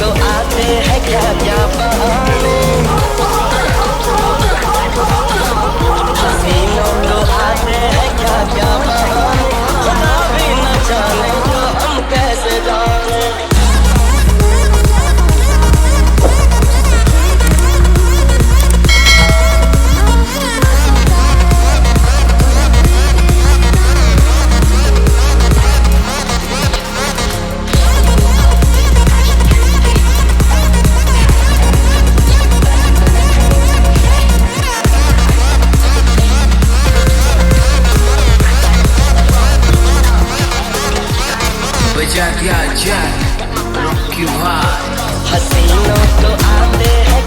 को आते हैं क्या क्या बहाने, हसीनों को आते हैं क्या क्या बहाने, खुदा भी न जाने तो हम कैसे जाने। बजा दिया जाए, रोक क्यों हाथ, हसीनों को आते हैं